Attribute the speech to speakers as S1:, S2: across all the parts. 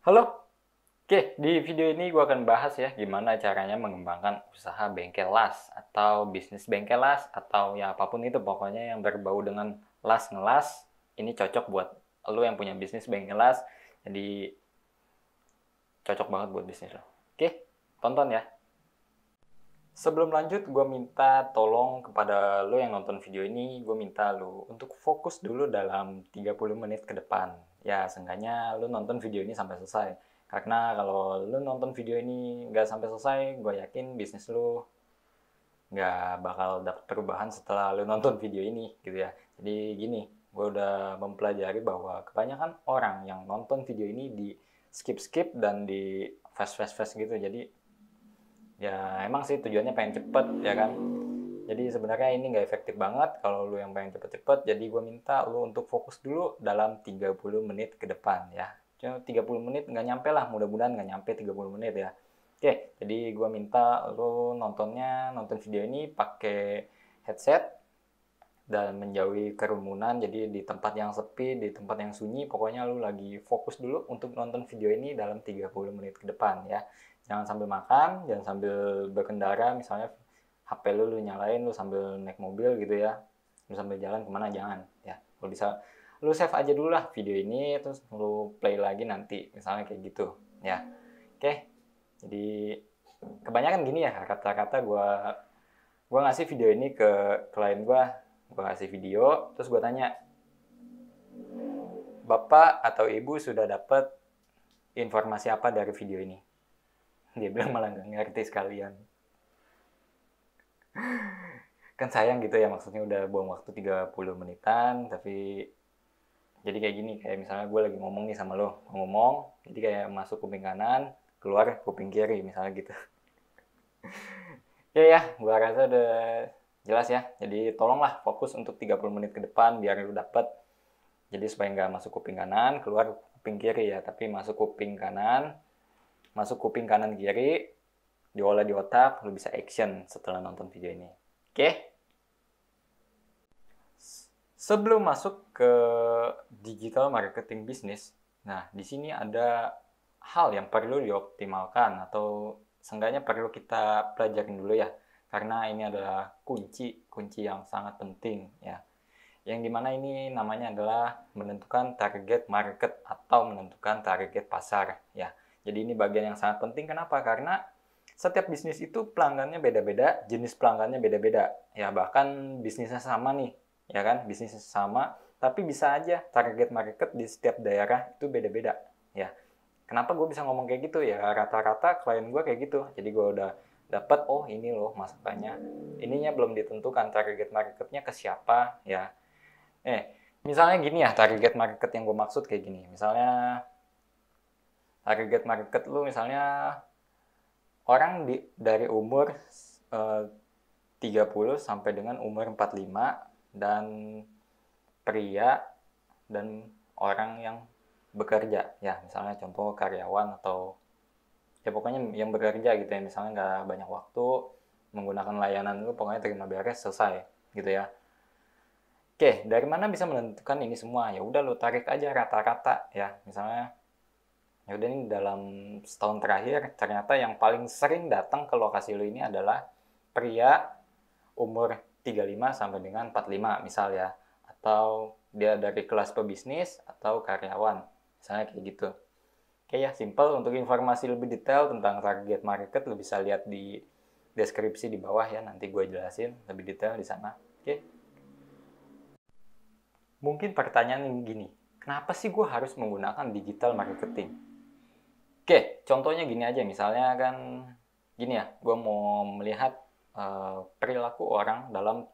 S1: Halo, oke di video ini gue akan bahas ya gimana caranya mengembangkan usaha bengkel las atau bisnis bengkel las atau ya apapun itu pokoknya yang berbau dengan las ngelas. Ini cocok buat lo yang punya bisnis bengkel las, jadi cocok banget buat bisnis lo. Oke, tonton ya. Sebelum lanjut, gue minta tolong kepada lo yang nonton video ini, gue minta lo untuk fokus dulu dalam 30 menit ke depan. Ya, seenggaknya lo nonton video ini sampai selesai. Karena kalau lo nonton video ini nggak sampai selesai, gue yakin bisnis lo nggak bakal dapet perubahan setelah lo nonton video ini, gitu ya. Jadi gini, gue udah mempelajari bahwa kebanyakan orang yang nonton video ini di skip-skip dan di fast gitu. Jadi ya emang sih tujuannya pengen cepet ya kan, jadi sebenarnya ini nggak efektif banget kalau lu yang pengen cepet-cepet. Jadi gue minta lu untuk fokus dulu dalam 30 menit ke depan ya. Cuma 30 menit nggak nyampe lah, mudah-mudahan nggak nyampe 30 menit ya. Oke, jadi gue minta lu nonton video ini pakai headset dan menjauhi kerumunan. Jadi di tempat yang sepi, di tempat yang sunyi, pokoknya lu lagi fokus dulu untuk nonton video ini dalam 30 menit ke depan ya. Jangan sambil makan, jangan sambil berkendara, misalnya HP lu nyalain, lu sambil naik mobil gitu ya. Lu sambil jalan kemana, jangan ya. Lu bisa, lu save aja dulu lah video ini, terus lu play lagi nanti, misalnya kayak gitu ya. Oke, jadi kebanyakan gini ya, kata-kata gue ngasih video ini ke klien gue kasih video, terus gue tanya, Bapak atau Ibu sudah dapat informasi apa dari video ini? Dia bilang malah nggak ngerti sekalian. Kan sayang gitu ya, maksudnya udah buang waktu 30 menitan, tapi jadi kayak gini, kayak misalnya gue lagi ngomong nih sama lo, ngomong, jadi kayak masuk kuping kanan, keluar kuping kiri, misalnya gitu. Ya, gue rasa udah jelas ya. Jadi tolonglah fokus untuk 30 menit ke depan biar lu dapet. Jadi supaya nggak masuk kuping kanan, keluar kuping kiri ya, tapi masuk kuping kanan, masuk kuping kanan kiri, diolah di otak, lu bisa action setelah nonton video ini. Oke? Sebelum masuk ke digital marketing bisnis, nah di sini ada hal yang perlu dioptimalkan atau seenggaknya perlu kita pelajarin dulu ya, karena ini adalah kunci yang sangat penting ya, yang dimana ini namanya adalah menentukan target market atau menentukan target pasar ya. Jadi ini bagian yang sangat penting. Kenapa? Karena setiap bisnis itu pelanggannya beda-beda, jenis pelanggannya beda-beda ya, bahkan bisnisnya sama nih ya kan, bisnisnya sama tapi bisa aja target market di setiap daerah itu beda-beda ya. Kenapa gue bisa ngomong kayak gitu ya, rata-rata klien gue kayak gitu. Jadi gue udah dapat, oh ini loh masakannya, ininya belum ditentukan target marketnya ke siapa ya. Misalnya gini ya, target market yang gue maksud kayak gini. Misalnya target market lu misalnya orang dari umur 30 sampai dengan umur 45 dan pria dan orang yang bekerja ya, misalnya contoh karyawan atau ya pokoknya yang bekerja gitu ya, misalnya nggak banyak waktu menggunakan layanan lu, pokoknya terima beres selesai gitu ya. Oke, dari mana bisa menentukan ini semua? Ya udah lu tarik aja rata-rata ya. Misalnya ya udah, ini dalam setahun terakhir ternyata yang paling sering datang ke lokasi lu ini adalah pria umur 35 sampai dengan 45 misal ya. Atau dia dari kelas pebisnis atau karyawan. Misalnya kayak gitu. Oke ya, simple. Untuk informasi lebih detail tentang target market lu bisa lihat di deskripsi di bawah ya, nanti gue jelasin lebih detail di sana. Oke. Mungkin pertanyaan yang gini, kenapa sih gue harus menggunakan digital marketing? Oke, contohnya gini aja, misalnya kan gini ya, gue mau melihat perilaku orang dalam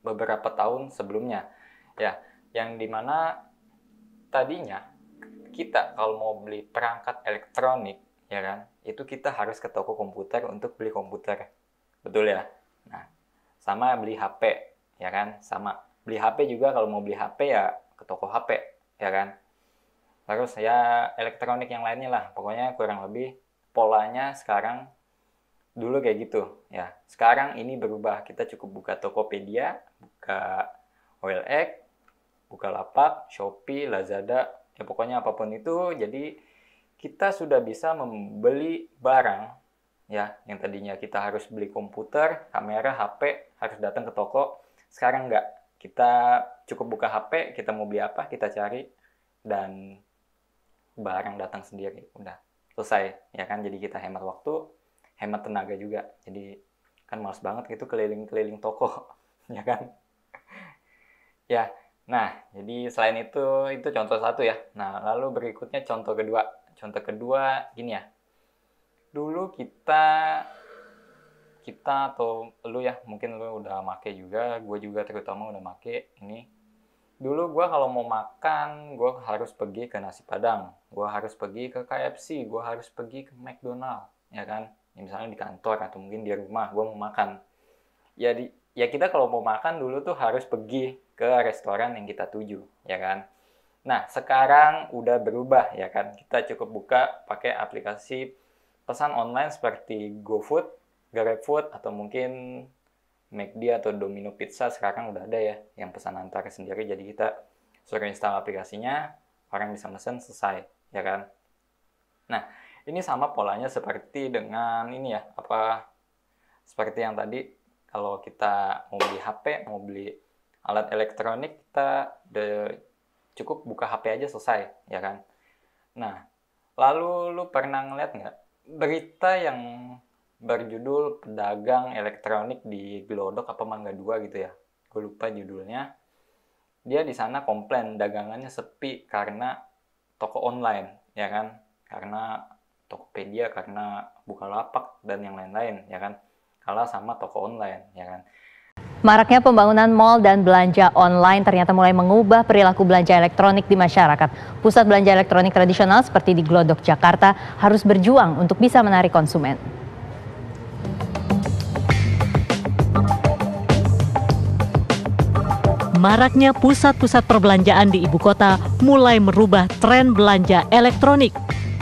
S1: beberapa tahun sebelumnya. Ya, yang dimana tadinya kita kalau mau beli perangkat elektronik, ya kan, itu kita harus ke toko komputer untuk beli komputer. Betul ya? Nah, sama beli HP, ya kan? Sama beli HP juga, kalau mau beli HP ya ke toko HP, ya kan? Terus ya elektronik yang lainnya lah, pokoknya kurang lebih polanya sekarang dulu kayak gitu ya. Sekarang ini berubah, kita cukup buka Tokopedia, buka OLX, Bukalapak, Shopee, Lazada, ya pokoknya apapun itu. Jadi kita sudah bisa membeli barang ya, yang tadinya kita harus beli komputer, kamera, HP, harus datang ke toko. Sekarang enggak. Kita cukup buka HP, kita mau beli apa, kita cari, dan barang datang sendiri. Udah selesai, ya kan? Jadi kita hemat waktu, hemat tenaga juga. Jadi kan males banget gitu keliling-keliling toko, ya kan? Ya, nah, jadi selain itu contoh satu ya. Nah, lalu berikutnya contoh kedua. Contoh kedua gini ya. Dulu kita atau lu ya, mungkin lu udah make juga, gue juga terutama udah make ini. Dulu gue kalau mau makan, gue harus pergi ke nasi padang, gue harus pergi ke KFC, gue harus pergi ke McDonald, ya kan? Ya, misalnya di kantor atau mungkin di rumah, gue mau makan. Ya kita kalau mau makan dulu tuh harus pergi ke restoran yang kita tuju, ya kan? Nah, sekarang udah berubah, ya kan? Kita cukup buka pakai aplikasi pesan online seperti GoFood, GrabFood, atau mungkin McD atau Domino Pizza. Sekarang udah ada ya yang pesan antar sendiri. Jadi kita suruh install aplikasinya, orang bisa mesen, selesai, ya kan? Nah, ini sama polanya seperti dengan ini ya, seperti yang tadi, kalau kita mau beli HP, mau beli alat elektronik, kita cukup buka HP aja selesai, ya kan? Nah, lalu lu pernah ngeliat nggak berita yang berjudul pedagang elektronik di Glodok apa Mangga 2 gitu ya? Gue lupa judulnya. Dia di sana komplain dagangannya sepi karena toko online, ya kan? Karena Tokopedia, karena Bukalapak dan yang lain-lain, ya kan? Kalah sama toko online, ya kan?
S2: Maraknya pembangunan mal dan belanja online ternyata mulai mengubah perilaku belanja elektronik di masyarakat. Pusat belanja elektronik tradisional seperti di Glodok, Jakarta harus berjuang untuk bisa menarik konsumen. Maraknya pusat-pusat perbelanjaan di ibu kota mulai merubah tren belanja elektronik.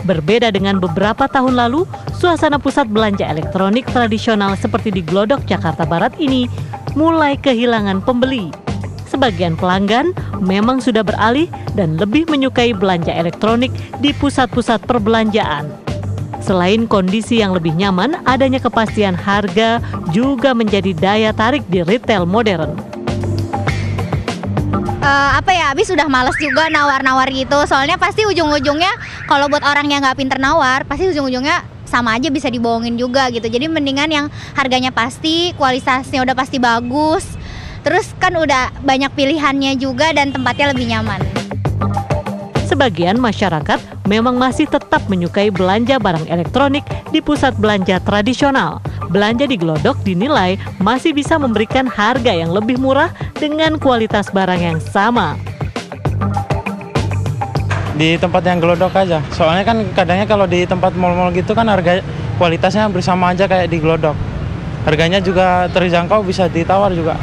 S2: Berbeda dengan beberapa tahun lalu, suasana pusat belanja elektronik tradisional seperti di Glodok, Jakarta Barat ini mulai kehilangan pembeli. Sebagian pelanggan memang sudah beralih dan lebih menyukai belanja elektronik di pusat-pusat perbelanjaan. Selain kondisi yang lebih nyaman, adanya kepastian harga juga menjadi daya tarik di retail modern.
S3: Habis udah males juga nawar-nawar gitu. Soalnya pasti ujung-ujungnya kalau buat orang yang nggak pinter nawar, pasti ujung-ujungnya sama aja bisa dibohongin juga gitu. Jadi mendingan yang harganya pasti, kualitasnya udah pasti bagus. Terus kan udah banyak pilihannya juga dan tempatnya lebih nyaman.
S2: Sebagian masyarakat memang masih tetap menyukai belanja barang elektronik di pusat belanja tradisional. Belanja di Glodok dinilai masih bisa memberikan harga yang lebih murah dengan kualitas barang yang sama.
S4: Di tempat yang Glodok aja, soalnya kan kadangnya kalau di tempat mal-mal gitu kan harga kualitasnya hampir sama aja kayak di Glodok. Harganya juga terjangkau, bisa ditawar juga.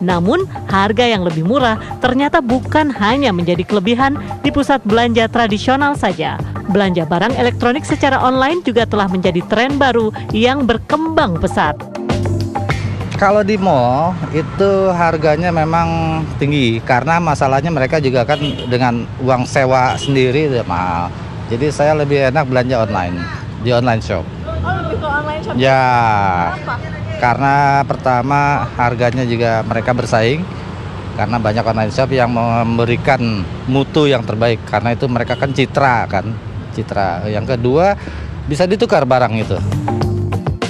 S2: Namun, harga yang lebih murah ternyata bukan hanya menjadi kelebihan di pusat belanja tradisional saja. Belanja barang elektronik secara online juga telah menjadi tren baru yang berkembang pesat.
S5: Kalau di mall itu harganya memang tinggi karena masalahnya mereka juga kan dengan uang sewa sendiri itu mahal. Jadi saya lebih enak belanja online di online shop.
S6: Oh, lebih ke online shop?
S5: Ya.
S6: Kenapa?
S5: Karena pertama harganya juga mereka bersaing karena banyak online shop yang memberikan mutu yang terbaik karena itu mereka kan citra. Yang kedua bisa ditukar barang itu.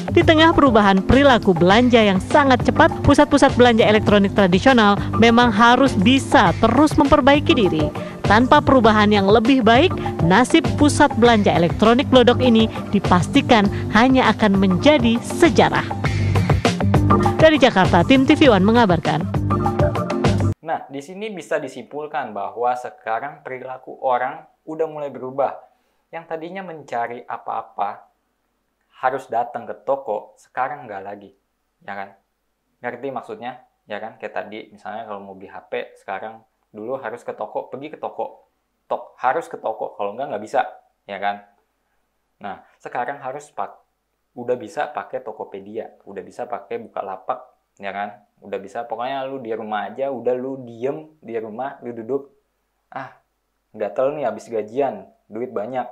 S2: Di tengah perubahan perilaku belanja yang sangat cepat, pusat-pusat belanja elektronik tradisional memang harus bisa terus memperbaiki diri. Tanpa perubahan yang lebih baik, nasib pusat belanja elektronik Glodok ini dipastikan hanya akan menjadi sejarah. Dari Jakarta, tim TV One mengabarkan.
S1: Nah, di sini bisa disimpulkan bahwa sekarang perilaku orang udah mulai berubah. Yang tadinya mencari apa-apa harus datang ke toko, sekarang nggak lagi, ya kan? Ngerti maksudnya? Ya kan? Kayak tadi, misalnya kalau mau beli HP, sekarang dulu harus ke toko, pergi ke toko. Harus ke toko, kalau nggak bisa, ya kan? Nah, sekarang udah bisa pakai Tokopedia, udah bisa pakai Bukalapak, ya kan? Udah bisa, pokoknya lu di rumah aja, udah lu diem di rumah, lu duduk, gatel nih habis gajian, duit banyak.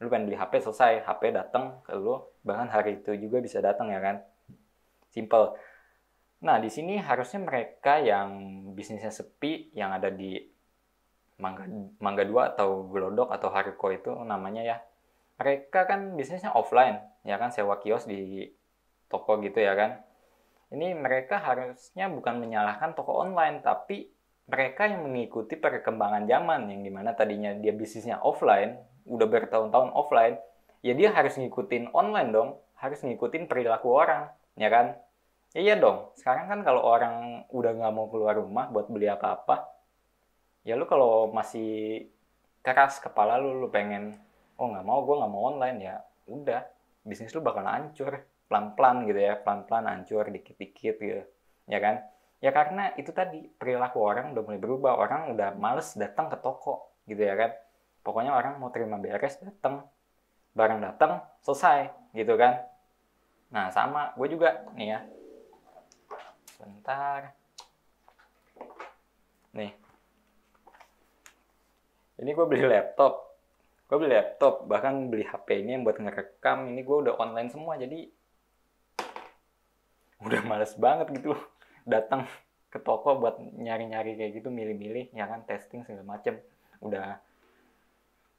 S1: Lu pengen beli HP, selesai, HP datang ke lu, bahkan hari itu juga bisa datang ya kan. Simple. Nah, di sini harusnya mereka yang bisnisnya sepi, yang ada di Mangga 2 atau Glodok atau Hariko itu namanya ya. Mereka kan bisnisnya offline, ya kan, sewa kios di toko gitu ya kan. Ini mereka harusnya bukan menyalahkan toko online, tapi mereka yang mengikuti perkembangan zaman, yang dimana tadinya dia bisnisnya offline, udah bertahun-tahun offline, ya dia harus ngikutin online dong, harus ngikutin perilaku orang, ya kan? Iya dong, sekarang kan kalau orang udah nggak mau keluar rumah buat beli apa-apa, ya lu kalau masih keras kepala lu pengen, oh nggak mau, gue nggak mau online, ya udah, bisnis lu bakal hancur, pelan-pelan gitu ya, pelan-pelan hancur, dikit-dikit gitu, ya kan? Ya karena itu tadi, perilaku orang udah mulai berubah, orang udah males datang ke toko gitu ya kan. Pokoknya orang mau terima beres, datang, barang datang, selesai gitu kan. Nah sama, gue juga nih ya. Bentar. Nih. Ini gue beli laptop. Bahkan beli HP ini yang buat ngerekam. Ini gue udah online semua, jadi udah males banget gitu datang ke toko buat nyari-nyari kayak gitu, milih-milih ya kan, testing segala macem. Udah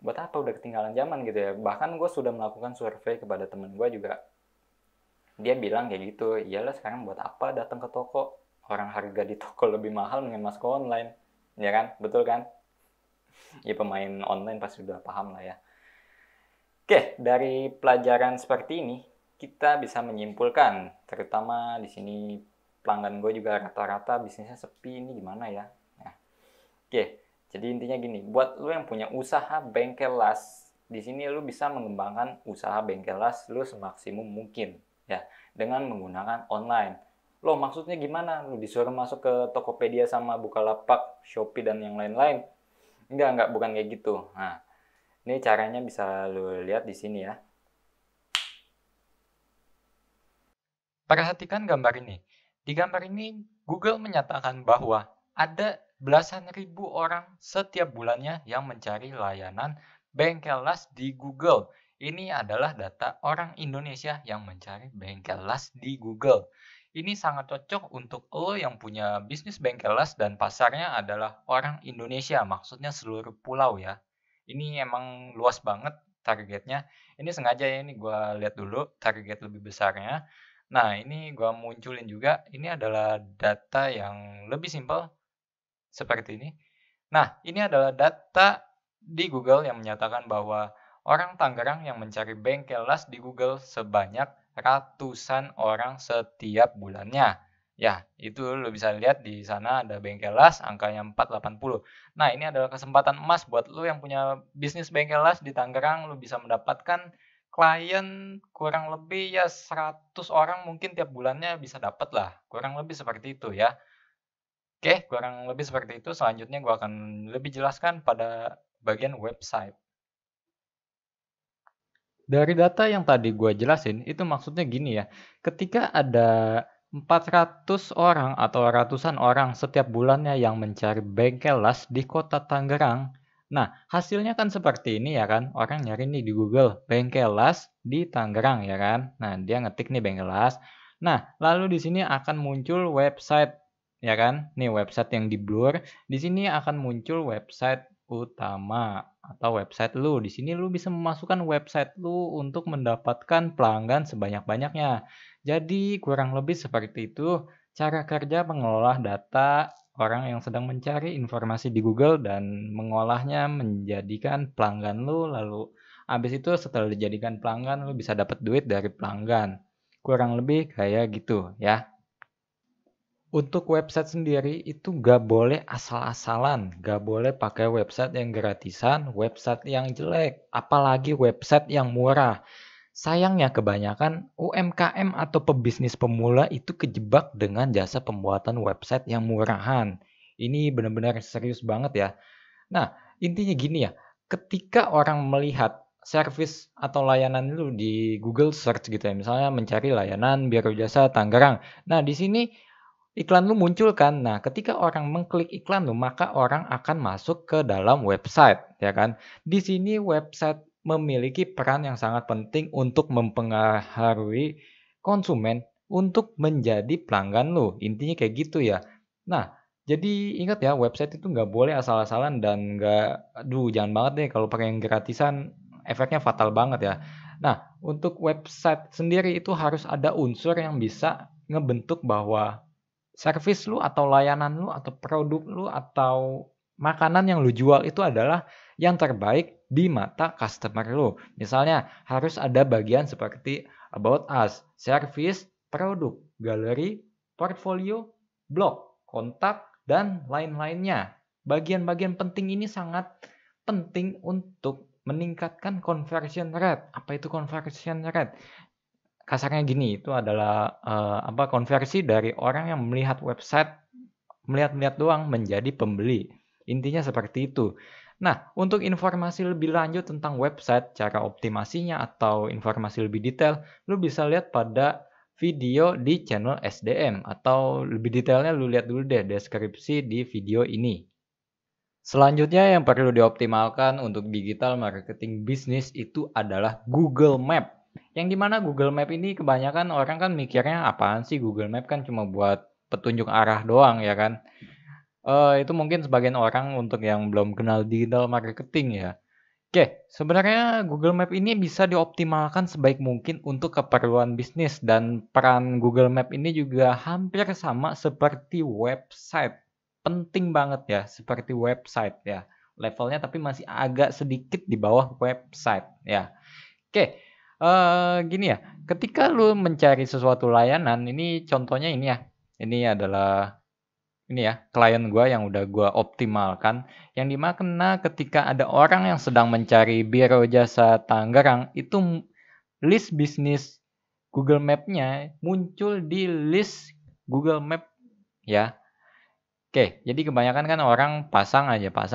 S1: buat apa, udah ketinggalan zaman gitu ya. Bahkan gue sudah melakukan survei kepada temen gue juga, dia bilang kayak gitu, iyalah sekarang buat apa datang ke toko, orang harga di toko lebih mahal dengan masuk online, ya kan, betul kan? Ya pemain online pasti udah paham lah ya. Oke, dari pelajaran seperti ini kita bisa menyimpulkan, terutama di sini pelanggan gue juga rata-rata bisnisnya sepi, ini gimana ya? Nah, oke, jadi intinya gini, buat lu yang punya usaha bengkel las, di sini lu bisa mengembangkan usaha bengkel las lu semaksimum mungkin ya, dengan menggunakan online. Loh, maksudnya gimana? Lu disuruh masuk ke Tokopedia sama Bukalapak, Shopee dan yang lain-lain? Enggak, bukan kayak gitu. Nah, ini caranya bisa lu lihat di sini ya. Perhatikan gambar ini. Di gambar ini, Google menyatakan bahwa ada belasan ribu orang setiap bulannya yang mencari layanan bengkel las di Google. Ini adalah data orang Indonesia yang mencari bengkel las di Google. Ini sangat cocok untuk lo yang punya bisnis bengkel las dan pasarnya adalah orang Indonesia, maksudnya seluruh pulau ya. Ini emang luas banget targetnya. Ini sengaja ya, ini gue lihat dulu target lebih besarnya. Nah, ini gue munculin juga, ini adalah data yang lebih simpel, seperti ini. Nah, ini adalah data di Google yang menyatakan bahwa orang Tangerang yang mencari bengkel las di Google sebanyak ratusan orang setiap bulannya. Ya, itu lo bisa lihat di sana ada bengkel las, angkanya 480. Nah, ini adalah kesempatan emas buat lo yang punya bisnis bengkel las di Tangerang, lo bisa mendapatkan klien kurang lebih ya 100 orang mungkin tiap bulannya bisa dapat lah. Kurang lebih seperti itu ya. Oke, kurang lebih seperti itu. Selanjutnya gue akan lebih jelaskan pada bagian website. Dari data yang tadi gue jelasin, itu maksudnya gini ya. Ketika ada 400 orang atau ratusan orang setiap bulannya yang mencari bengkel las di kota Tangerang, nah, hasilnya kan seperti ini ya kan. Orang nyari nih di Google, bengkel las di Tangerang ya kan. Nah, dia ngetik nih bengkel las. Nah, lalu di sini akan muncul website ya kan. Nih website yang di blur. Di sini akan muncul website utama atau website lu. Di sini lu bisa memasukkan website lu untuk mendapatkan pelanggan sebanyak-banyaknya. Jadi, kurang lebih seperti itu cara kerja pengelola data orang yang sedang mencari informasi di Google dan mengolahnya menjadikan pelanggan lu, lalu habis itu setelah dijadikan pelanggan lu bisa dapat duit dari pelanggan. Kurang lebih kayak gitu ya. Untuk website sendiri itu gak boleh asal-asalan, gak boleh pakai website yang gratisan, website yang jelek, apalagi website yang murah. Sayangnya kebanyakan UMKM atau pebisnis pemula itu kejebak dengan jasa pembuatan website yang murahan. Ini benar-benar serius banget ya. Nah, intinya gini ya, ketika orang melihat service atau layanan lu di Google search gitu ya, misalnya mencari layanan biro jasa Tangerang. Nah, di sini iklan lu muncul kan. Nah, ketika orang mengklik iklan lu, maka orang akan masuk ke dalam website, ya kan? Di sini website memiliki peran yang sangat penting untuk mempengaruhi konsumen untuk menjadi pelanggan lu. Intinya kayak gitu ya. Nah, jadi ingat ya, website itu nggak boleh asal-asalan dan aduh jangan banget deh kalau pakai yang gratisan, efeknya fatal banget ya. Nah, untuk website sendiri itu harus ada unsur yang bisa ngebentuk bahwa servis lu atau layanan lu atau produk lu atau makanan yang lu jual itu adalah yang terbaik di mata customer lu. Misalnya harus ada bagian seperti about us, service, produk, galeri, portfolio, blog, kontak, dan lain-lainnya. Bagian-bagian penting ini sangat penting untuk meningkatkan conversion rate. Apa itu conversion rate? Kasarnya gini, itu adalah konversi dari orang yang melihat website, melihat-lihat doang menjadi pembeli. Intinya seperti itu. Nah, untuk informasi lebih lanjut tentang website, cara optimasinya atau informasi lebih detail, lu bisa lihat pada video di channel SDM atau lebih detailnya lu lihat dulu deh deskripsi di video ini. Selanjutnya yang perlu dioptimalkan untuk digital marketing bisnis itu adalah Google Map. Yang dimana Google Map ini kebanyakan orang kan mikirnya apaan sih Google Map kan cuma buat petunjuk arah doang ya kan. Itu mungkin sebagian orang untuk yang belum kenal digital marketing ya. Oke, sebenarnya Google Map ini bisa dioptimalkan sebaik mungkin untuk keperluan bisnis dan peran Google Map ini juga hampir sama seperti website. Penting banget ya, seperti website ya. Levelnya tapi masih agak sedikit di bawah website ya. Oke, gini ya, ketika lu mencari sesuatu layanan, ini contohnya ini ya. Ini adalah klien gua yang udah gua optimalkan, yang dimana ketika ada orang yang sedang mencari biro jasa Tangerang, itu list bisnis Google Map-nya muncul di list Google Map ya. Oke, jadi kebanyakan kan orang pasang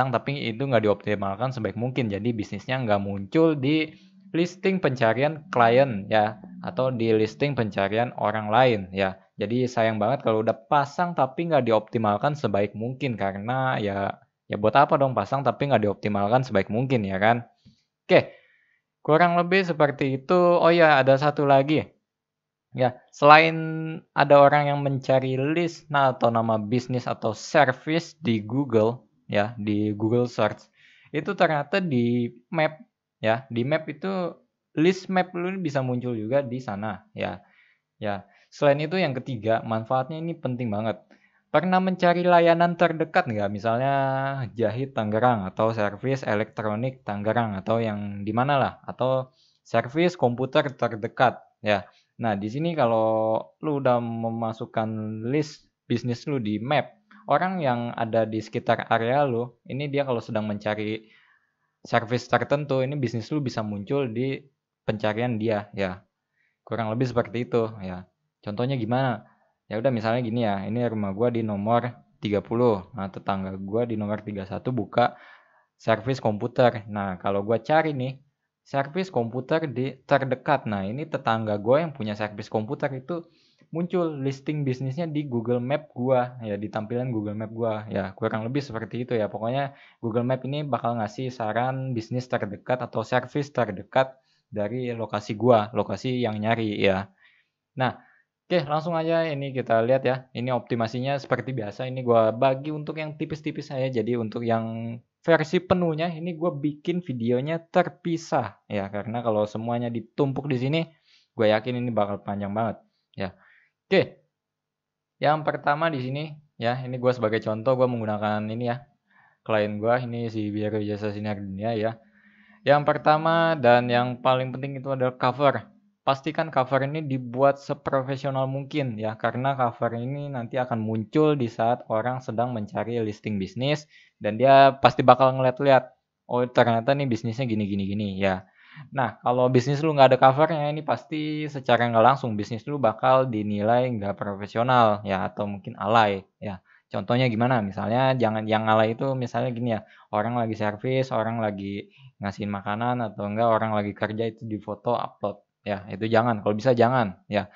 S1: tapi itu nggak dioptimalkan sebaik mungkin. Jadi bisnisnya nggak muncul di listing pencarian klien ya, atau di listing pencarian orang lain ya. Jadi sayang banget kalau udah pasang tapi nggak dioptimalkan sebaik mungkin karena ya buat apa dong pasang tapi nggak dioptimalkan sebaik mungkin ya kan. Oke, kurang lebih seperti itu. Oh ya, ada satu lagi. Ya, selain ada orang yang mencari list atau nama bisnis atau service di Google ya, di Google Search, itu ternyata di map ya, di map itu list map lu bisa muncul juga di sana ya. Ya, selain itu yang ketiga, manfaatnya ini penting banget. Pernah mencari layanan terdekat nggak? Misalnya jahit Tangerang atau servis elektronik Tangerang atau yang di mana lah, atau servis komputer terdekat ya. Nah, di sini kalau lu udah memasukkan list bisnis lu di map, orang yang ada di sekitar area lu, ini dia kalau sedang mencari servis tertentu, ini bisnis lu bisa muncul di pencarian dia ya. Kurang lebih seperti itu ya. Contohnya gimana? Ya udah misalnya gini ya, ini rumah gua di nomor 30. Nah, tetangga gua di nomor 31 buka servis komputer. Nah, kalau gua cari nih servis komputer di terdekat. Nah, ini tetangga gua yang punya servis komputer itu muncul listing bisnisnya di Google Map gua ya, di tampilan Google Map gua. Ya, kurang lebih seperti itu ya. Pokoknya Google Map ini bakal ngasih saran bisnis terdekat atau servis terdekat dari lokasi gua, lokasi yang nyari ya. Nah, oke langsung aja ini kita lihat ya. Ini optimasinya seperti biasa. Ini gua bagi untuk yang tipis-tipis aja. Jadi untuk yang versi penuhnya ini gua bikin videonya terpisah ya. Karena kalau semuanya ditumpuk di sini, gue yakin ini bakal panjang banget ya. Oke, yang pertama di sini ya. Ini gua sebagai contoh gua menggunakan ini ya. Klien gua ini si Biro Jasa Sinar Dunia ya. Yang pertama dan yang paling penting itu adalah cover. Pastikan cover ini dibuat seprofesional mungkin ya, karena cover ini nanti akan muncul di saat orang sedang mencari listing bisnis dan dia pasti bakal ngeliat-liat, oh ternyata nih bisnisnya gini ya. Nah, kalau bisnis lu nggak ada covernya, ini pasti secara nggak langsung bisnis lu bakal dinilai nggak profesional ya, atau mungkin alay ya. Contohnya gimana? Misalnya jangan yang alay itu misalnya gini ya, orang lagi servis, orang lagi ngasihin makanan atau enggak orang lagi kerja itu di foto upload ya, itu jangan, kalau bisa jangan ya,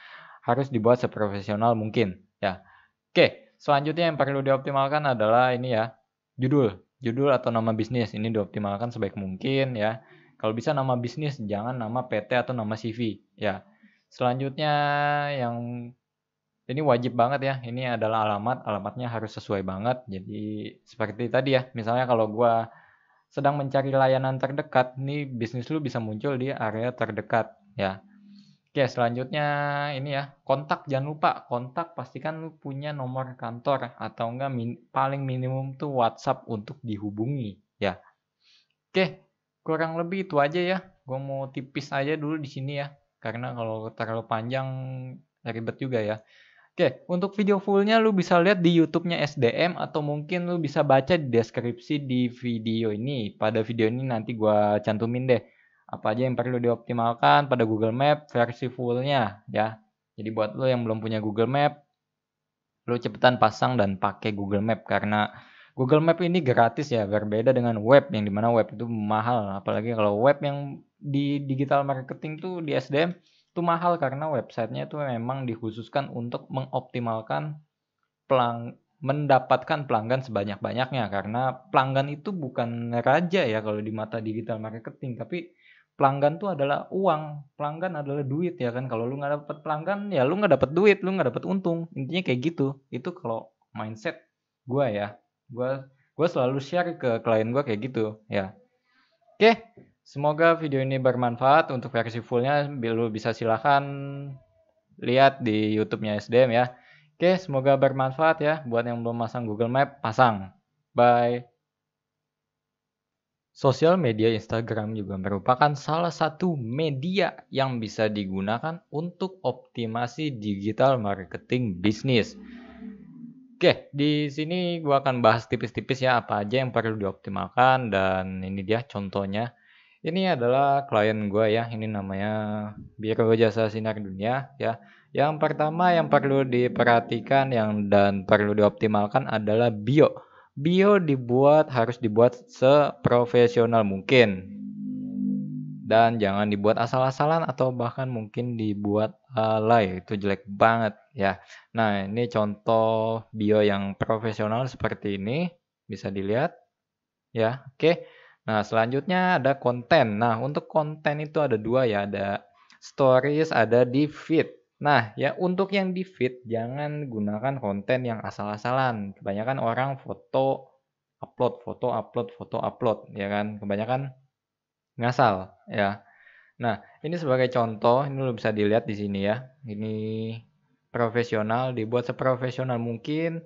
S1: harus dibuat seprofesional mungkin ya. Oke, selanjutnya yang perlu dioptimalkan adalah ini ya, judul atau nama bisnis. Ini dioptimalkan sebaik mungkin ya. Kalau bisa nama bisnis, jangan nama PT atau nama CV ya. Selanjutnya yang ini wajib banget ya, ini adalah alamatnya harus sesuai banget. Jadi seperti tadi ya, misalnya kalau gua sedang mencari layanan terdekat, nih bisnis lu bisa muncul di area terdekat ya. Oke, selanjutnya ini ya, kontak jangan lupa. Kontak pastikan lu punya nomor kantor atau enggak paling minimum tuh WhatsApp untuk dihubungi ya. Oke, kurang lebih itu aja ya. Gue mau tipis aja dulu di sini ya. Karena kalau terlalu panjang ribet juga ya. Oke, untuk video fullnya lu bisa lihat di YouTube-nya SDM atau mungkin lu bisa baca di deskripsi di video ini. Pada video ini nanti gua cantumin deh apa aja yang perlu dioptimalkan pada Google Map versi fullnya ya. Jadi buat lo yang belum punya Google Map, lo cepetan pasang dan pakai Google Map karena Google Map ini gratis ya, berbeda dengan web yang dimana web itu mahal. Apalagi kalau web yang di digital marketing tuh di SDM itu mahal karena websitenya itu memang dikhususkan untuk mengoptimalkan mendapatkan pelanggan sebanyak-banyaknya karena pelanggan itu bukan raja ya kalau di mata digital marketing, tapi pelanggan tuh adalah uang, pelanggan adalah duit ya kan. Kalau lu nggak dapet pelanggan ya lu nggak dapet duit, lu nggak dapet untung, intinya kayak gitu. Itu kalau mindset gue ya, gue selalu share ke klien gue kayak gitu ya. Oke, semoga video ini bermanfaat. Untuk versi fullnya lu bisa silahkan lihat di YouTube-nya SDM ya. Oke, semoga bermanfaat ya. Buat yang belum pasang Google Map, pasang. Bye. Sosial media Instagram juga merupakan salah satu media yang bisa digunakan untuk optimasi digital marketing bisnis. Oke, di sini gua akan bahas tipis-tipis ya apa aja yang perlu dioptimalkan dan ini dia contohnya. Ini adalah klien gua ya, ini namanya Biro Jasa Sinar Dunia ya. Yang pertama yang perlu diperhatikan dan perlu dioptimalkan adalah bio. Bio harus dibuat seprofesional mungkin. Dan jangan dibuat asal-asalan atau bahkan mungkin dibuat alay, itu jelek banget ya. Nah, ini contoh bio yang profesional seperti ini, bisa dilihat ya. Oke. Nah, selanjutnya ada konten. Nah, untuk konten itu ada dua ya, ada stories, ada di feed. Nah, ya untuk yang di feed jangan gunakan konten yang asal-asalan. Kebanyakan orang foto upload ya kan. Kebanyakan ngasal ya. Nah, ini sebagai contoh, ini lo bisa dilihat di sini ya. Ini profesional, dibuat seprofesional mungkin.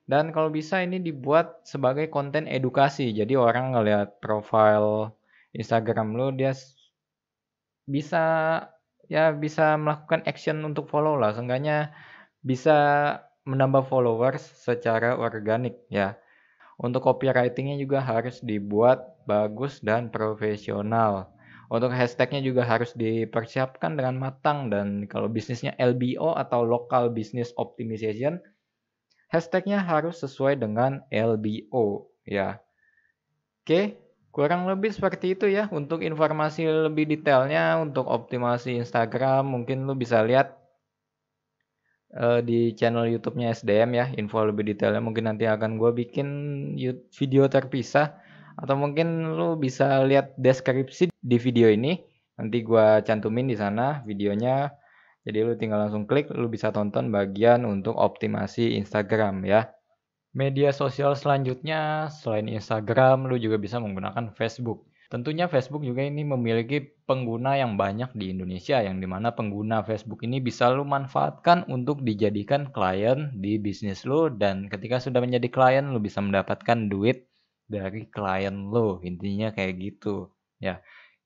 S1: Dan kalau bisa ini dibuat sebagai konten edukasi. Jadi orang ngelihat profil Instagram lo, dia bisa melakukan action untuk follow lah. Seenggaknya bisa menambah followers secara organik ya. Untuk copywritingnya juga harus dibuat bagus dan profesional. Untuk hashtagnya juga harus dipersiapkan dengan matang. Dan kalau bisnisnya LBO atau Local Business Optimization, hashtagnya harus sesuai dengan LBO ya. Oke, kurang lebih seperti itu ya. Untuk informasi lebih detailnya untuk optimasi Instagram mungkin lu bisa lihat di channel YouTube-nya SDM ya. Info lebih detailnya mungkin nanti akan gue bikin video terpisah atau mungkin lu bisa lihat deskripsi di video ini. Nanti gue cantumin di sana videonya. Jadi lu tinggal langsung klik, lu bisa tonton bagian untuk optimasi Instagram ya. Media sosial selanjutnya selain Instagram, lu juga bisa menggunakan Facebook. Tentunya Facebook juga ini memiliki pengguna yang banyak di Indonesia, yang dimana pengguna Facebook ini bisa lu manfaatkan untuk dijadikan klien di bisnis lu, dan ketika sudah menjadi klien lu bisa mendapatkan duit dari klien lu. Intinya kayak gitu ya.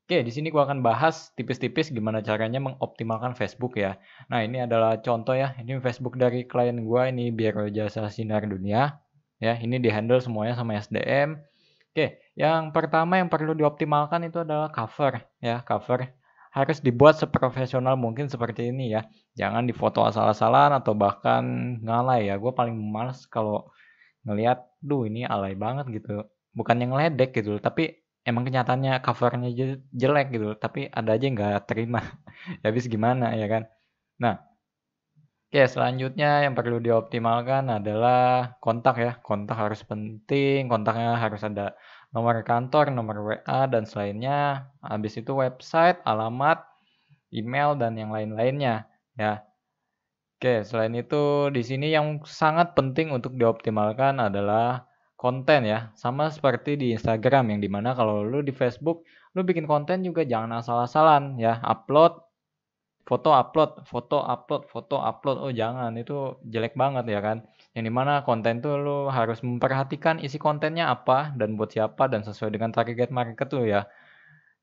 S1: Oke, di sini gua akan bahas tipis-tipis gimana caranya mengoptimalkan Facebook ya. Nah, ini adalah contoh ya. Ini Facebook dari klien gua, ini Biro Jasa Sinar Dunia. Ya, ini dihandle semuanya sama SDM. Oke, yang pertama yang perlu dioptimalkan itu adalah cover ya. Cover harus dibuat seprofesional mungkin seperti ini ya. Jangan difoto asal-asalan atau bahkan ngalay ya. Gue paling males kalau ngelihat, ini alay banget gitu. Bukan yang ngeledek gitu, tapi emang kenyataannya covernya jelek gitu. Tapi ada aja yang nggak terima. Ya habis gimana ya kan. Nah, Oke, selanjutnya yang perlu dioptimalkan adalah kontak ya. Kontak harus penting, kontaknya harus ada nomor kantor, nomor WA, dan selainnya. Habis itu website, alamat, email, dan yang lain-lainnya ya. Oke, selain itu di sini yang sangat penting untuk dioptimalkan adalah konten ya. Sama seperti di Instagram yang dimana kalau lu di Facebook, lu bikin konten juga jangan asal-asalan ya. Upload, foto upload, foto upload, foto upload. Oh jangan, itu jelek banget ya kan. Yang dimana konten tuh lu harus memperhatikan isi kontennya apa dan buat siapa dan sesuai dengan target market lu ya.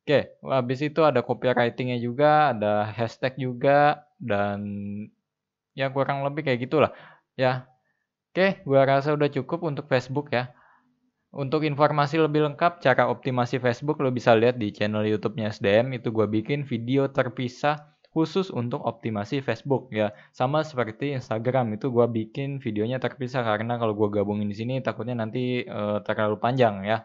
S1: Oke, habis itu ada copywriting-nya juga, ada hashtag juga, dan ya kurang lebih kayak gitulah ya. Oke, gua rasa udah cukup untuk Facebook ya. Untuk informasi lebih lengkap cara optimasi Facebook lo bisa lihat di channel YouTube-nya SDM, itu gua bikin video terpisah khusus untuk optimasi Facebook ya. Sama seperti Instagram, itu gua bikin videonya terpisah karena kalau gua gabungin di sini takutnya nanti terlalu panjang ya.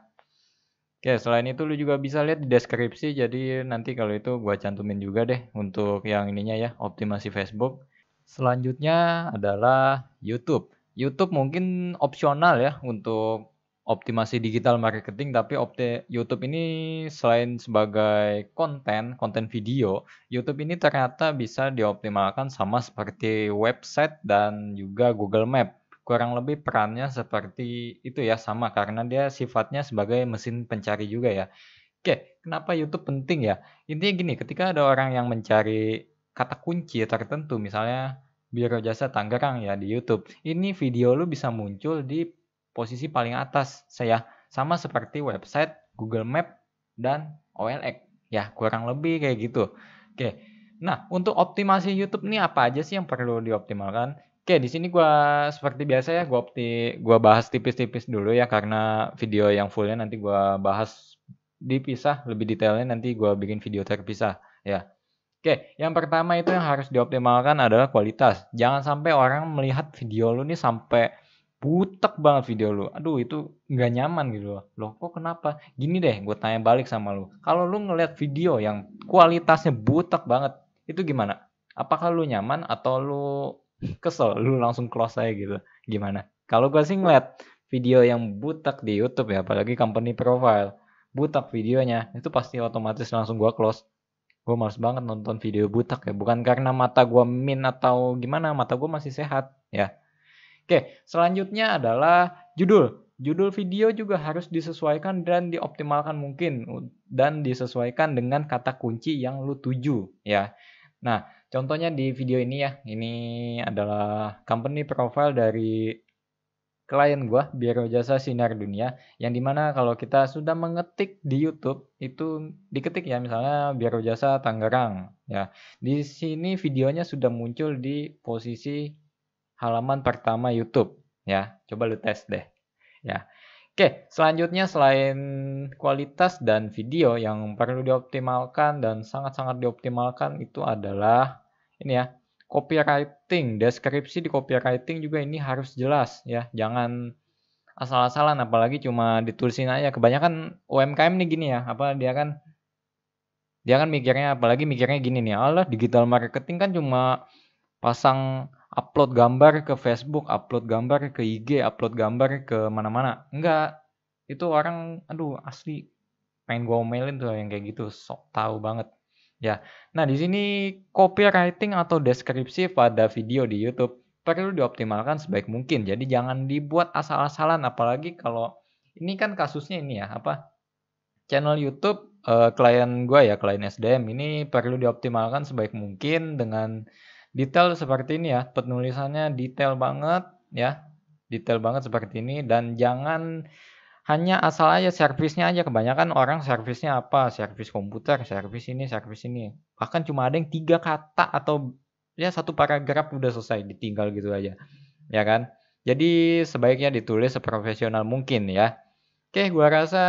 S1: Oke, selain itu lu juga bisa lihat di deskripsi, jadi nanti kalau itu gua cantumin juga deh untuk yang ininya ya, optimasi Facebook. Selanjutnya adalah YouTube. YouTube mungkin opsional ya untuk optimasi digital marketing, tapi YouTube ini selain sebagai konten video, YouTube ini ternyata bisa dioptimalkan sama seperti website dan juga Google Map. Kurang lebih perannya seperti itu ya, sama karena dia sifatnya sebagai mesin pencari juga ya. Oke, kenapa YouTube penting ya? Intinya gini, ketika ada orang yang mencari kata kunci tertentu, misalnya Biro Jasa Tangerang ya di YouTube, ini video lu bisa muncul di posisi paling atas saya, sama seperti website, Google Map, dan OLX. Ya, kurang lebih kayak gitu. Oke. Nah, untuk optimasi YouTube ini apa aja sih yang perlu dioptimalkan? Oke, di sini gua seperti biasa ya, gua bahas tipis-tipis dulu ya karena video yang fullnya nanti gua bahas dipisah lebih detailnya nanti gua bikin video terpisah ya. Oke, yang pertama itu yang harus dioptimalkan adalah kualitas. Jangan sampai orang melihat video lu nih sampai butek banget video lu. Aduh, itu nggak nyaman gitu loh. Loh, kok kenapa? Gini deh, gue tanya balik sama lu. Kalau lu ngeliat video yang kualitasnya butek banget, itu gimana? Apakah lu nyaman atau lu kesel? Lu langsung close aja gitu. Gimana? Kalau gue sih ngeliat video yang butek di YouTube ya, apalagi company profile, butek videonya, itu pasti otomatis langsung gue close. Gue males banget nonton video butak ya. Bukan karena mata gue min atau gimana. Mata gue masih sehat ya. Oke, selanjutnya adalah judul. Judul video juga harus disesuaikan dan dioptimalkan mungkin. Dan disesuaikan dengan kata kunci yang lu tuju ya. Nah, contohnya di video ini ya. Ini adalah company profile dari klien gua, Biro Jasa Sinar Dunia, yang dimana kalau kita sudah mengetik di YouTube itu diketik ya misalnya Biro Jasa Tangerang ya. Di sini videonya sudah muncul di posisi halaman pertama YouTube ya. Coba lu tes deh ya. Oke, selanjutnya selain kualitas dan video yang perlu dioptimalkan dan sangat-sangat dioptimalkan itu adalah ini ya, copywriting. Deskripsi di copywriting juga ini harus jelas ya. Jangan asal-asalan apalagi cuma ditulisin aja. Kebanyakan UMKM nih gini ya, apa dia kan mikirnya apalagi mikirnya gini nih, alah digital marketing kan cuma pasang upload gambar ke Facebook, upload gambar ke IG, upload gambar ke mana-mana. Enggak. Itu orang aduh asli pengen gue omelin tuh yang kayak gitu, sok tahu banget. Ya. Nah, di sini copywriting atau deskripsi pada video di YouTube perlu dioptimalkan sebaik mungkin. Jadi jangan dibuat asal-asalan apalagi kalau ini kan kasusnya ini ya, apa? Channel YouTube klien gue ya, klien SDM ini perlu dioptimalkan sebaik mungkin dengan detail seperti ini ya, penulisannya detail banget ya, detail banget seperti ini dan jangan hanya asal aja servisnya aja. Kebanyakan orang servisnya apa? Servis komputer, servis ini, servis ini. Bahkan cuma ada yang 3 kata atau ya 1 paragraf udah selesai, ditinggal gitu aja. Ya kan? Jadi sebaiknya ditulis seprofesional mungkin ya. Oke, gua rasa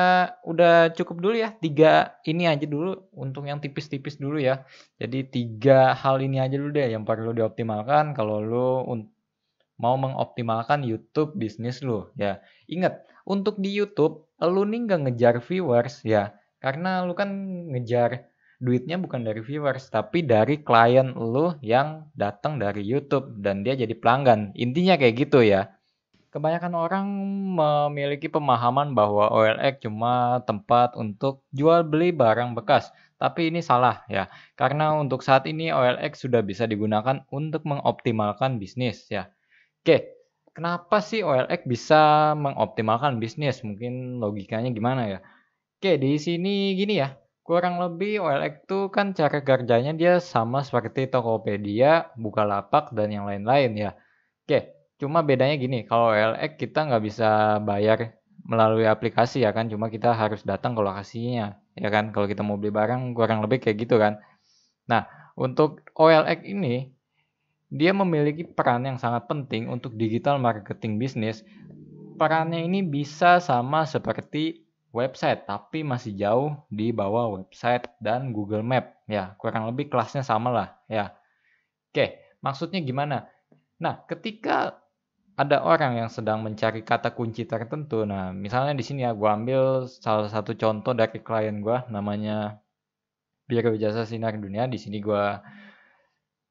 S1: udah cukup dulu ya. 3 ini aja dulu untuk yang tipis-tipis dulu ya. Jadi 3 hal ini aja dulu deh yang perlu dioptimalkan kalau lu mau mengoptimalkan YouTube bisnis lu ya. Ingat, untuk di YouTube lu nih nggak ngejar viewers ya. Karena lu kan ngejar duitnya bukan dari viewers, tapi dari klien lu yang datang dari YouTube dan dia jadi pelanggan. Intinya kayak gitu ya. Kebanyakan orang memiliki pemahaman bahwa OLX cuma tempat untuk jual beli barang bekas. Tapi ini salah ya. Karena untuk saat ini OLX sudah bisa digunakan untuk mengoptimalkan bisnis ya. Oke, kenapa sih OLX bisa mengoptimalkan bisnis? Mungkin logikanya gimana ya? Oke, di sini gini ya. Kurang lebih OLX itu kan cara kerjanya dia sama seperti Tokopedia, Bukalapak, dan yang lain-lain ya. Oke, cuma bedanya gini. Kalau OLX kita nggak bisa bayar melalui aplikasi ya kan. Cuma kita harus datang ke lokasinya ya kan. Kalau kita mau beli barang kurang lebih kayak gitu kan. Nah, untuk OLX ini dia memiliki peran yang sangat penting untuk digital marketing bisnis. Perannya ini bisa sama seperti website, tapi masih jauh di bawah website dan Google Map. Ya, kurang lebih kelasnya sama lah. Ya, oke, maksudnya gimana? Nah, ketika ada orang yang sedang mencari kata kunci tertentu, nah misalnya di sini ya, gue ambil salah satu contoh dari klien gue, namanya Biro Jasa Sinar Dunia. Di sini gue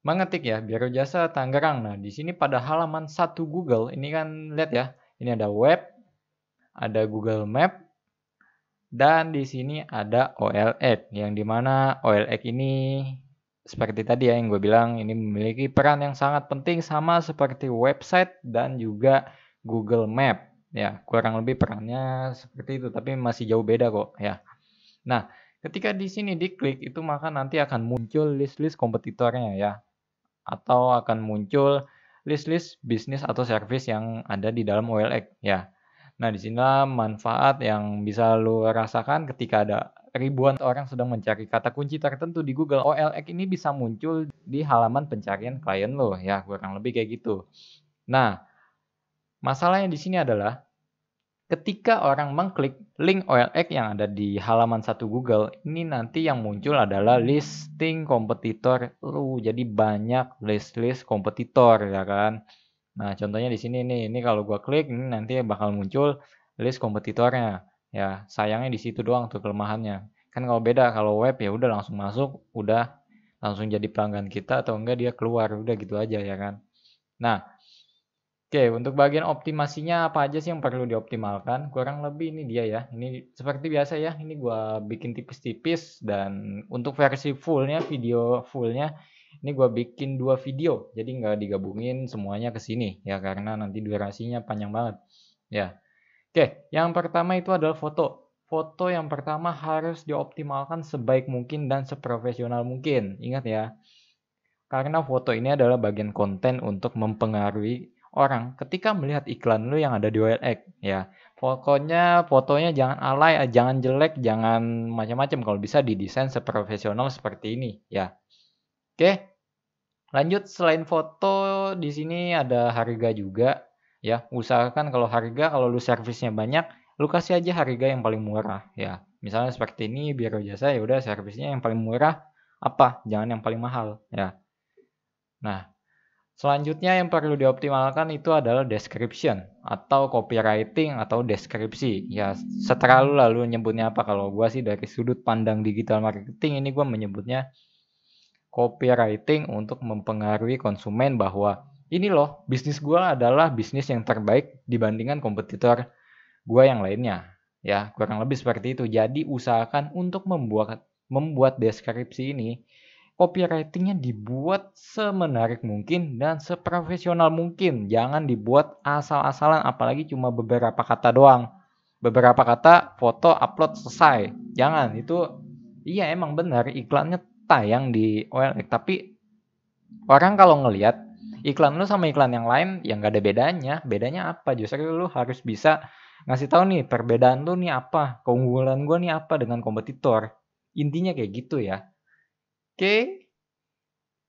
S1: mengetik ya, Biro Jasa Tangerang. Nah, di sini pada halaman 1 Google, ini kan lihat ya, ini ada web, ada Google Map, dan di sini ada OLX, yang dimana OLX ini seperti tadi ya yang gue bilang, ini memiliki peran yang sangat penting sama seperti website dan juga Google Map. Ya, kurang lebih perannya seperti itu, tapi masih jauh beda kok ya. Nah, ketika di sini diklik itu maka nanti akan muncul list-list kompetitornya ya. Atau akan muncul list-list bisnis atau service yang ada di dalam OLX ya. Nah, disinilah manfaat yang bisa lo rasakan ketika ada ribuan orang sedang mencari kata kunci tertentu di Google. OLX ini bisa muncul di halaman pencarian klien lo ya, kurang lebih kayak gitu. Nah, masalahnya di sini adalah ketika orang mengklik link OLX yang ada di halaman 1 Google, ini nanti yang muncul adalah listing kompetitor lu. Jadi banyak list-list kompetitor ya kan. Nah, contohnya di sini nih, ini kalau gua klik ini nanti bakal muncul list kompetitornya. Ya, sayangnya di situ doang tuh kelemahannya. Kan kalau beda kalau web ya udah langsung masuk, udah langsung jadi pelanggan kita atau enggak dia keluar, udah gitu aja ya kan. Nah, oke, untuk bagian optimasinya apa aja sih yang perlu dioptimalkan? Kurang lebih ini dia ya. Ini seperti biasa ya, ini gua bikin tipis-tipis dan untuk versi fullnya, video fullnya ini gue bikin 2 video, jadi nggak digabungin semuanya ke sini ya karena nanti durasinya panjang banget. Ya, oke. Yang pertama itu adalah foto. Foto yang pertama harus dioptimalkan sebaik mungkin dan seprofesional mungkin. Ingat ya, karena foto ini adalah bagian konten untuk mempengaruhi orang ketika melihat iklan lu yang ada di OLX. Ya, pokoknya fotonya jangan alay, jangan jelek, jangan macam-macam. Kalau bisa didesain seprofesional seperti ini ya. Oke, lanjut selain foto di sini ada harga juga ya. Usahakan kalau harga, kalau lu servisnya banyak, lu kasih aja harga yang paling murah ya. Misalnya seperti ini Biro Jasa ya udah servisnya yang paling murah apa? Jangan yang paling mahal ya. Nah, selanjutnya yang perlu dioptimalkan itu adalah description atau copywriting atau deskripsi. Ya, setelah lu lalu nyebutnya apa? Kalau gua sih dari sudut pandang digital marketing ini gua menyebutnya copywriting untuk mempengaruhi konsumen bahwa ini loh, bisnis gue adalah bisnis yang terbaik dibandingkan kompetitor gue yang lainnya. Ya, kurang lebih seperti itu. Jadi usahakan untuk membuat deskripsi ini, copywritingnya dibuat semenarik mungkin dan seprofesional mungkin. Jangan dibuat asal-asalan, apalagi cuma beberapa kata doang. Beberapa kata, foto, upload, selesai. Jangan, itu iya emang benar iklannya tayang di OLX, tapi orang kalau ngelihat iklan lu sama iklan yang lain ya nggak ada bedanya. Bedanya apa? Justru lu harus bisa ngasih tahu nih perbedaan lu nih apa, keunggulan gua nih apa dengan kompetitor. Intinya kayak gitu ya. Oke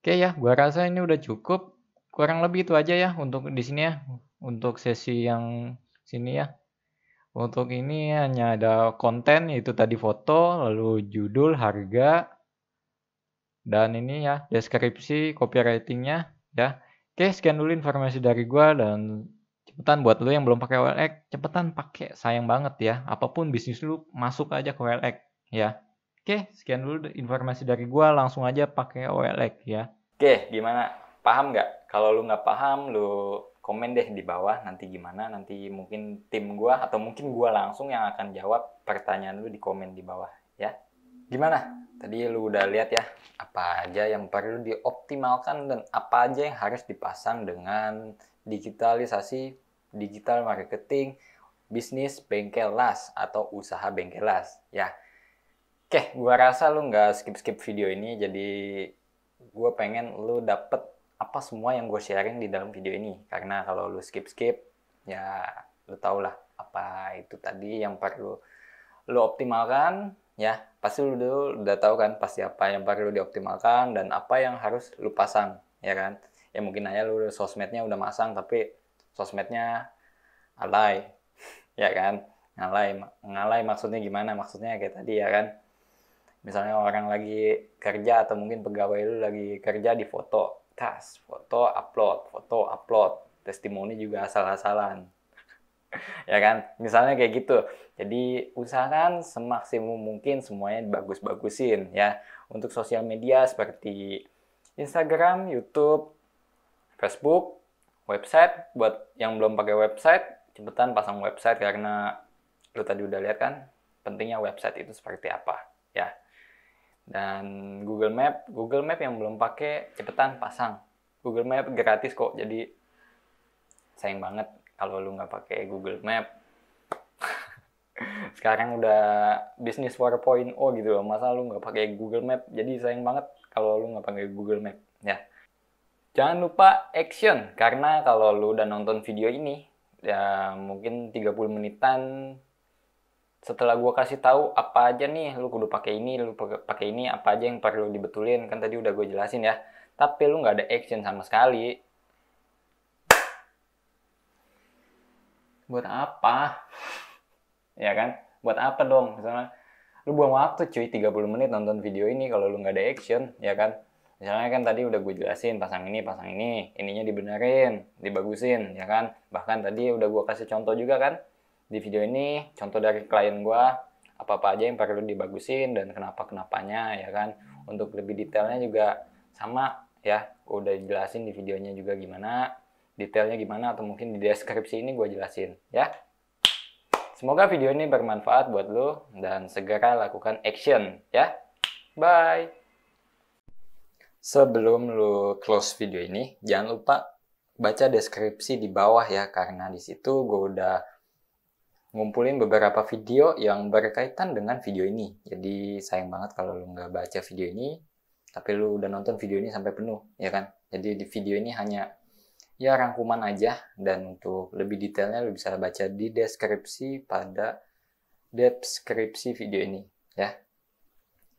S1: ya, gua rasa ini udah cukup. Kurang lebih itu aja ya untuk di sini ya, untuk sesi yang sini ya. Untuk ini hanya ada konten, yaitu tadi foto, lalu judul, harga, dan ini ya deskripsi copywritingnya ya. Oke, sekian dulu informasi dari gua dan cepetan buat lu yang belum pakai OLX, cepetan pakai, sayang banget ya. Apapun bisnis lu masuk aja ke OLX ya. Oke, sekian dulu informasi dari gua, langsung aja pakai OLX ya. Oke, gimana? Paham nggak? Kalau lu nggak paham, lu komen deh di bawah nanti gimana, nanti mungkin tim gua atau mungkin gua langsung yang akan jawab pertanyaan lu di komen di bawah ya. Gimana? Tadi lu udah lihat ya, apa aja yang perlu dioptimalkan dan apa aja yang harus dipasang dengan digitalisasi, digital marketing, bisnis bengkel las atau usaha bengkel las ya. Oke, gua rasa lu nggak skip-skip video ini, jadi gua pengen lu dapet apa semua yang gue sharing di dalam video ini. Karena kalau lu skip-skip, ya lu tau lah apa itu tadi yang perlu lu optimalkan, ya pasti lu udah tahu kan pasti apa yang perlu dioptimalkan dan apa yang harus lu pasang, ya kan. Ya mungkin aja lu sosmednya udah masang tapi sosmednya alay, ya kan. Ngalay maksudnya gimana? Maksudnya kayak tadi ya kan. Misalnya orang lagi kerja atau mungkin pegawai lu lagi kerja di foto, foto upload, testimoni juga asal-asalan. Ya kan? Misalnya kayak gitu. Jadi usahakan semaksimum mungkin semuanya dibagus-bagusin ya. Untuk sosial media seperti Instagram, YouTube, Facebook, website. Buat yang belum pakai website, cepetan pasang website karena lu tadi udah lihat kan pentingnya website itu seperti apa ya. Dan Google Map yang belum pakai cepetan pasang. Google Map gratis kok, jadi sayang banget kalau lu nggak pakai Google Map. Sekarang udah bisnis 4.0 gitu loh, masa lu nggak pakai Google Map, jadi sayang banget kalau lu nggak pakai Google Map ya. Jangan lupa action, karena kalau lu udah nonton video ini ya mungkin 30 menitan setelah gua kasih tahu apa aja nih lu kudu pakai ini, lu pakai ini, apa aja yang perlu dibetulin, kan tadi udah gue jelasin ya. Tapi lu nggak ada action sama sekali. Buat apa? Ya kan? Buat apa dong? Misalnya lu buang waktu cuy 30 menit nonton video ini kalau lu nggak ada action, ya kan? Misalnya kan tadi udah gue jelasin pasang ini, ininya dibenerin, dibagusin, ya kan? Bahkan tadi udah gue kasih contoh juga kan? Di video ini contoh dari klien gue apa-apa aja yang perlu dibagusin dan kenapa-kenapanya ya kan. Untuk lebih detailnya juga sama ya, gue udah jelasin di videonya juga gimana detailnya gimana, atau mungkin di deskripsi ini gue jelasin ya. Semoga video ini bermanfaat buat lo dan segera lakukan action ya. Bye. Sebelum lo close video ini jangan lupa baca deskripsi di bawah ya, karena di situ gue udah ngumpulin beberapa video yang berkaitan dengan video ini. Jadi sayang banget kalau lu nggak baca video ini, tapi lu udah nonton video ini sampai penuh, ya kan? Jadi di video ini hanya ya rangkuman aja, dan untuk lebih detailnya lu bisa baca di deskripsi pada deskripsi video ini, ya.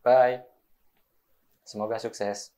S1: Bye. Semoga sukses.